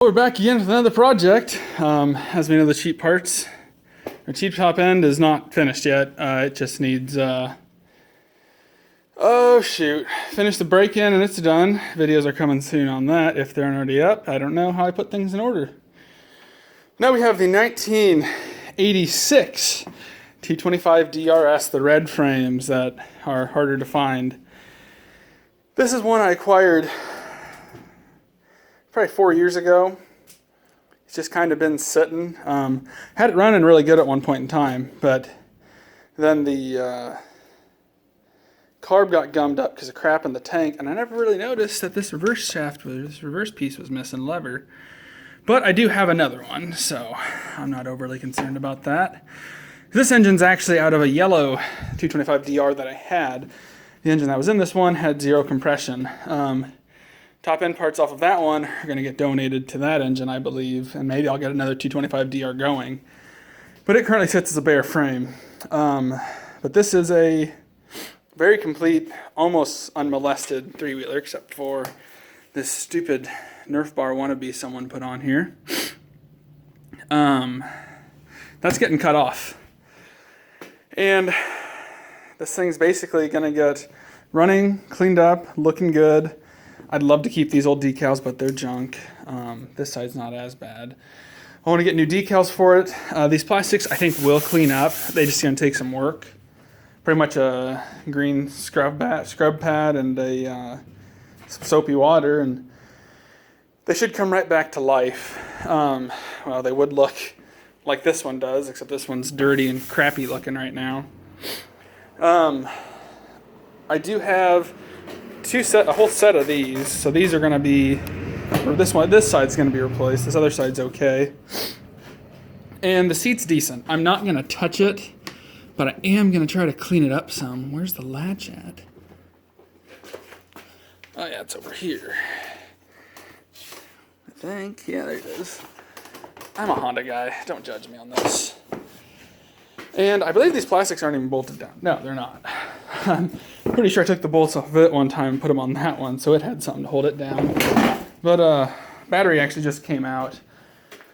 We're back again with another project. As we know, the cheap parts, our cheap top end is not finished yet. It just needs, finish the break-in and it's done. Videos are coming soon on that if they're already up. I don't know how I put things in order. Now we have the 1986 T25 DRS, the red frames that are harder to find. This is one I acquired probably 4 years ago. It's just kind of been sitting. Had it running really good at one point in time, but then the carb got gummed up because of crap in the tank, and I never really noticed that this reverse piece was missing lever. But I do have another one, so I'm not overly concerned about that. This engine's actually out of a yellow 225DR that I had. The engine that was in this one had zero compression. Top end parts off of that one are going to get donated to that engine, I believe, and maybe I'll get another 225DR going. But it currently sits as a bare frame. But this is a very complete, almost unmolested three-wheeler, except for this stupid Nerf bar wannabe someone put on here. That's getting cut off. And this thing's basically going to get running, cleaned up, looking good. I'd love to keep these old decals, but they're junk. This side's not as bad. I want to get new decals for it. These plastics I think will clean up. They just going to take some work. Pretty much a green scrub pad and some soapy water, and they should come right back to life. Well, they would look like this one does, except this one's dirty and crappy looking right now. I do have a whole set of these, so these are going to be, or this side's going to be replaced, this other side's okay. And the seat's decent. I'm not going to touch it, but I am going to try to clean it up some. Where's the latch at? Oh yeah, it's over here. I think, yeah, there it is. I'm a Honda guy, don't judge me on this. And I believe these plastics aren't even bolted down. No, they're not. I'm pretty sure I took the bolts off of it one time and put them on that one, so it had something to hold it down. But battery actually just came out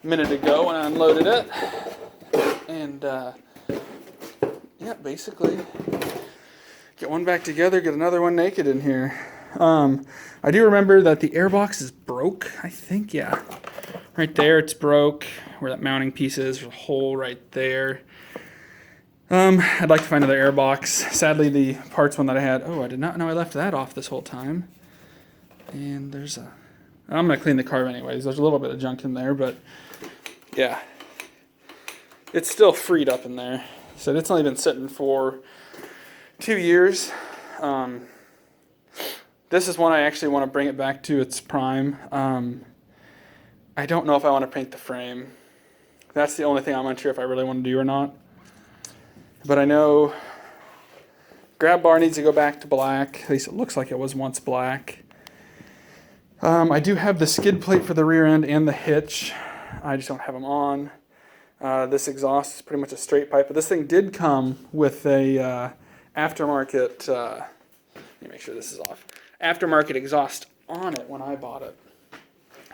a minute ago when I unloaded it. And yeah, basically get one back together, get another one naked in here. I do remember that the airbox is broke, I think, yeah. Right there, it's broke. Where that mounting piece is, there's a hole right there. I'd like to find another airbox. Sadly, the parts one that I had, I did not know I left that off this whole time. And I'm going to clean the carb anyways. There's a little bit of junk in there, but yeah. It's still freed up in there. So it's only been sitting for 2 years. This is one I actually want to bring it back to its prime. I don't know if I want to paint the frame. That's the only thing I'm unsure if I really want to do or not. But I know grab bar needs to go back to black. At least it looks like it was once black. I do have the skid plate for the rear end and the hitch. I just don't have them on. This exhaust is pretty much a straight pipe. But this thing did come with a aftermarket, let me make sure this is off, aftermarket exhaust on it when I bought it.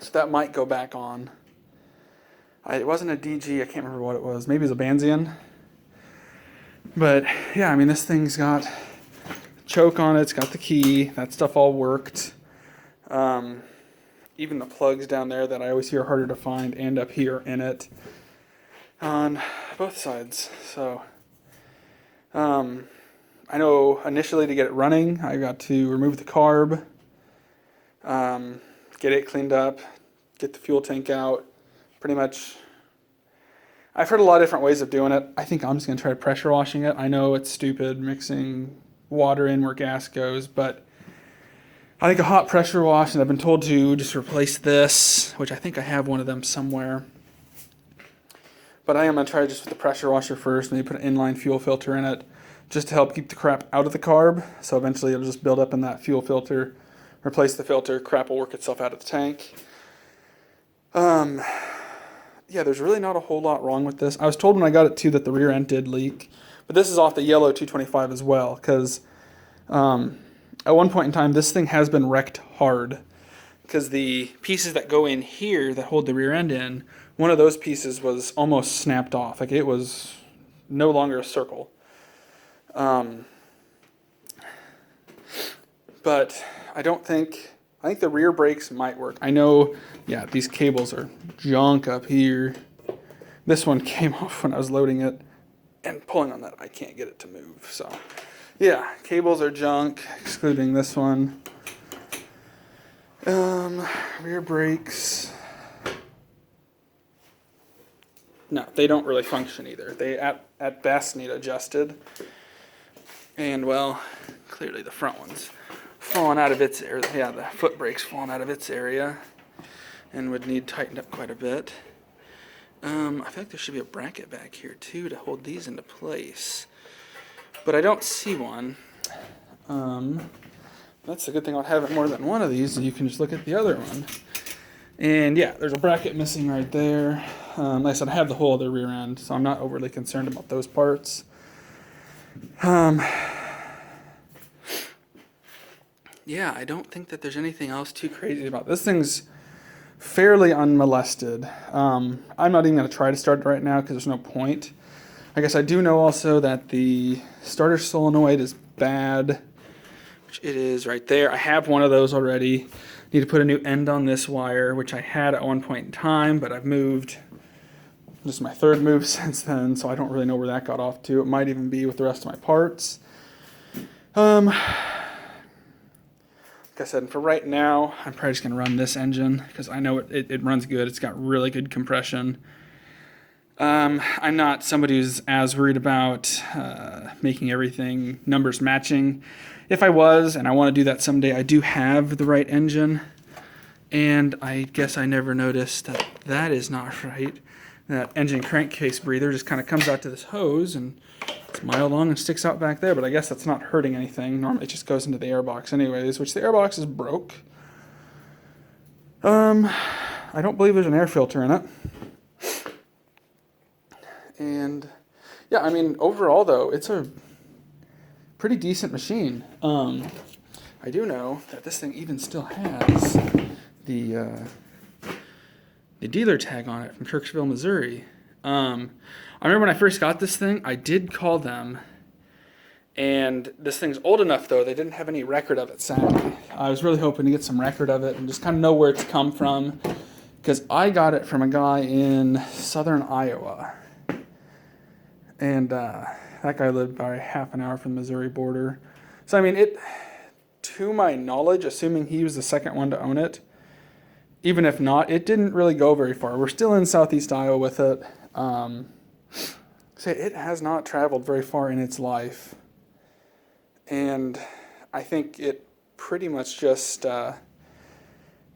So that might go back on. It wasn't a DG, I can't remember what it was. Maybe it was a Banzian. But yeah, I mean, this thing's got a choke on it, it's got the key, that stuff all worked. Even the plugs down there that I always hear are harder to find end up here in it on both sides. So I know initially to get it running, I got to remove the carb, get it cleaned up, get the fuel tank out, pretty much. I've heard a lot of different ways of doing it. I think I'm just going to try pressure washing it. I know it's stupid mixing water in where gas goes, but I think a hot pressure wash, and I've been told to just replace this, which I think I have one of them somewhere. But I am going to try just with the pressure washer first, maybe put an inline fuel filter in it, just to help keep the crap out of the carb. So eventually it'll just build up in that fuel filter, replace the filter, crap will work itself out of the tank. Yeah, there's really not a whole lot wrong with this. I was told when I got it too that the rear end did leak, but this is off the yellow 225 as well, because at one point in time this thing has been wrecked hard. because the pieces that go in here that hold the rear end in, one of those pieces was almost snapped off. Like it was no longer a circle. But I think the rear brakes might work. I know, yeah, these cables are junk up here. This one came off when I was loading it, and pulling on that, I can't get it to move. So, yeah, cables are junk, excluding this one. Rear brakes. No, they don't really function either. They at best need adjusted. And well, clearly the front one's falling out of its area. Yeah, the foot brake's falling out of its area and would need tightened up quite a bit. I feel like there should be a bracket back here too to hold these into place, but I don't see one. That's the good thing about having more than one of these. You can just look at the other one. And yeah, there's a bracket missing right there. Like I said, I have the whole other rear end, so I'm not overly concerned about those parts. Yeah, I don't think that there's anything else too crazy about this. Thing's fairly unmolested. I'm not even going to try to start it right now because there's no point. I guess I do know also that the starter solenoid is bad, which it is right there. I have one of those already. Need to put a new end on this wire, which I had at one point in time, but I've moved. This is my third move since then, so I don't really know where that got off to. It might even be with the rest of my parts. Like I said, for right now, I'm probably just going to run this engine because I know it runs good. It's got really good compression. I'm not somebody who's as worried about making everything numbers matching. If I was, and I want to do that someday, I do have the right engine. And I guess I never noticed that that is not right. That engine crankcase breather just kind of comes out to this hose and it's a mile long and sticks out back there, but I guess that's not hurting anything. Normally it just goes into the airbox anyways, which the airbox is broke. I don't believe there's an air filter in it. And yeah, I mean, overall though, it's a pretty decent machine. I do know that this thing even still has the dealer tag on it from Kirksville, Missouri. I remember when I first got this thing, I did call them, and this thing's old enough though, they didn't have any record of it, sadly. I was really hoping to get some record of it and just kind of know where it's come from, because I got it from a guy in southern Iowa. And that guy lived about half an hour from the Missouri border. So I mean, to my knowledge, assuming he was the second one to own it, even if not, it didn't really go very far. We're still in southeast Iowa with it. So it has not traveled very far in its life. And I think it pretty much just, had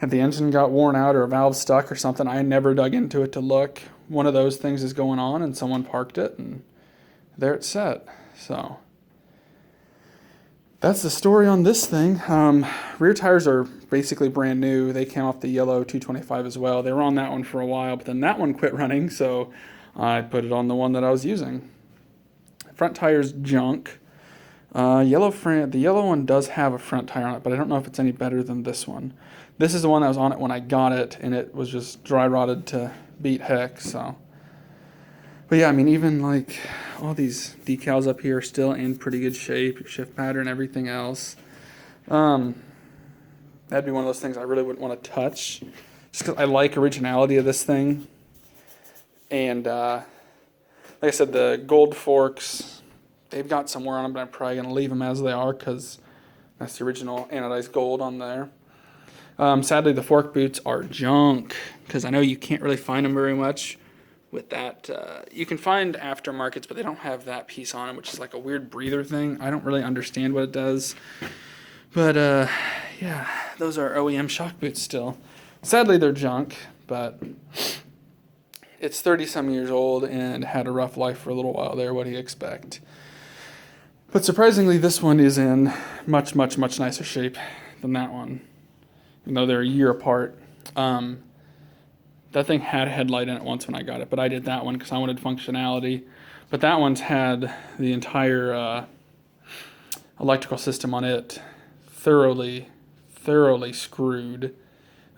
the engine got worn out or a valve stuck or something. I never dug into it to look. One of those things is going on and someone parked it and there it's set. So that's the story on this thing. Rear tires are basically brand new. They came off the yellow 225 as well. They were on that one for a while, but then that one quit running, so I put it on the one that I was using. Front tire's junk. The yellow one does have a front tire on it, but I don't know if it's any better than this one. This is the one that was on it when I got it, and it was just dry rotted to beat heck, so. But yeah, I mean, even like all these decals up here are still in pretty good shape, your shift pattern, everything else. That'd be one of those things I really wouldn't want to touch, just because I like originality of this thing. And like I said, the gold forks, they've got some wear on them, but I'm probably going to leave them as they are because that's the original anodized gold on there. Sadly, the fork boots are junk because I know you can't really find them very much with that. You can find aftermarkets, but they don't have that piece on them, which is like a weird breather thing. I don't really understand what it does. But yeah, those are OEM shock boots still. Sadly, they're junk, but it's 30-some years old and had a rough life for a little while there. What do you expect? But surprisingly, this one is in much, much, much nicer shape than that one, even though they're a year apart. That thing had a headlight in it once when I got it, but I did that one because I wanted functionality. But that one's had the entire electrical system on it thoroughly screwed.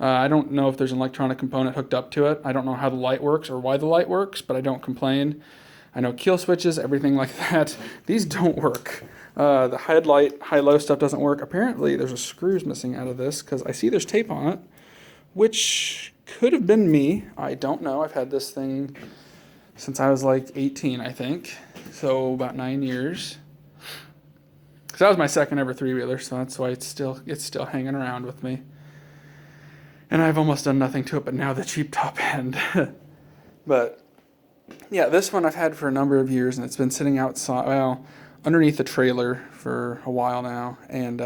I don't know if there's an electronic component hooked up to it. I don't know how the light works or why the light works, but I don't complain. I know kill switches, everything like that. These don't work. The headlight, high-low stuff doesn't work. Apparently, there's a screws missing out of this because I see there's tape on it, which could have been me. I don't know. I've had this thing since I was like 18, I think. So about 9 years. So that was my second ever three-wheeler, so that's why it's still hanging around with me. And I've almost done nothing to it, but now the cheap top end. But yeah, this one I've had for a number of years, and it's been sitting outside, well, underneath the trailer for a while now. And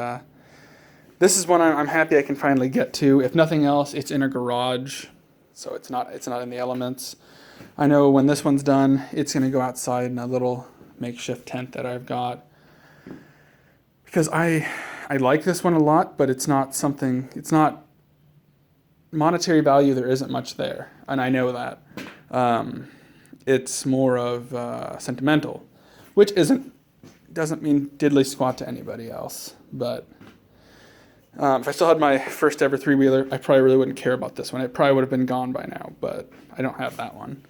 this is one I'm happy I can finally get to. If nothing else, it's in a garage, so it's not in the elements. I know when this one's done, it's going to go outside in a little makeshift tent that I've got. Because I like this one a lot, but it's not monetary value, there isn't much there, and I know that. It's more of sentimental, which doesn't mean diddly squat to anybody else. But if I still had my first ever three-wheeler, I probably really wouldn't care about this one. It probably would have been gone by now, but I don't have that one.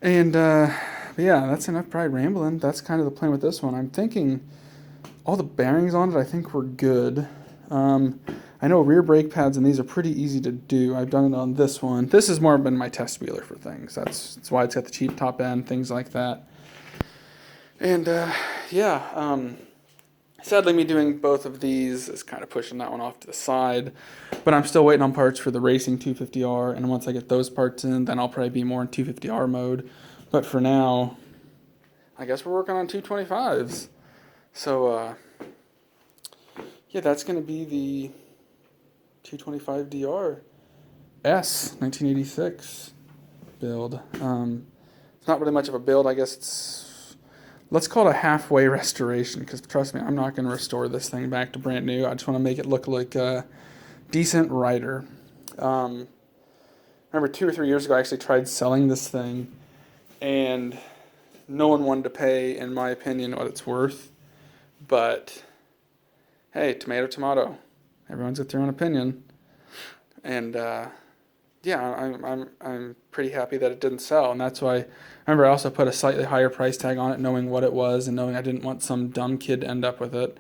And yeah, that's enough pride rambling. That's kind of the plan with this one. I'm thinking all the bearings on it, I think, were good. I know rear brake pads and these are pretty easy to do. I've done it on this one. This has more been my test wheeler for things. That's why it's got the cheap top end, things like that. And yeah, sadly me doing both of these is kind of pushing that one off to the side. But I'm still waiting on parts for the racing 250R, and once I get those parts in, then I'll probably be more in 250R mode. But for now, I guess we're working on 225s. So yeah, that's going to be the 225DR S 1986 build. It's not really much of a build. I guess let's call it a halfway restoration, because trust me, I'm not going to restore this thing back to brand new. I just want to make it look like a decent rider. Remember 2 or 3 years ago, I actually tried selling this thing, and no one wanted to pay, in my opinion, what it's worth. But hey, tomato, tomato. Everyone's got their own opinion, and yeah, I'm pretty happy that it didn't sell, and that's why. Remember, I also put a slightly higher price tag on it, knowing what it was and knowing I didn't want some dumb kid to end up with it.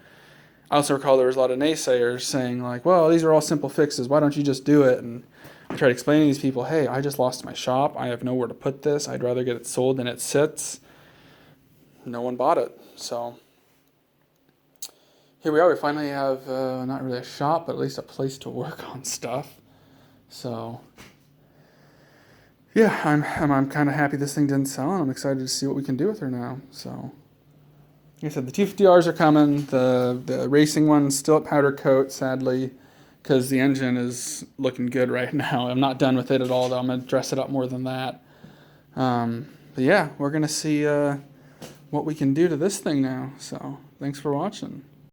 I also recall there was a lot of naysayers saying like, "Well, these are all simple fixes. Why don't you just do it?" And I tried explaining to these people, "Hey, I just lost my shop. I have nowhere to put this. I'd rather get it sold than it sits." No one bought it, so. Here we are. We finally have not really a shop, but at least a place to work on stuff. So, yeah, I'm kind of happy this thing didn't sell, and I'm excited to see what we can do with her now. So, like I said, the 250Rs are coming. The racing one's still at powder coat, sadly, because the engine is looking good right now. I'm not done with it at all, though. I'm gonna dress it up more than that. But yeah, we're gonna see what we can do to this thing now. So, thanks for watching.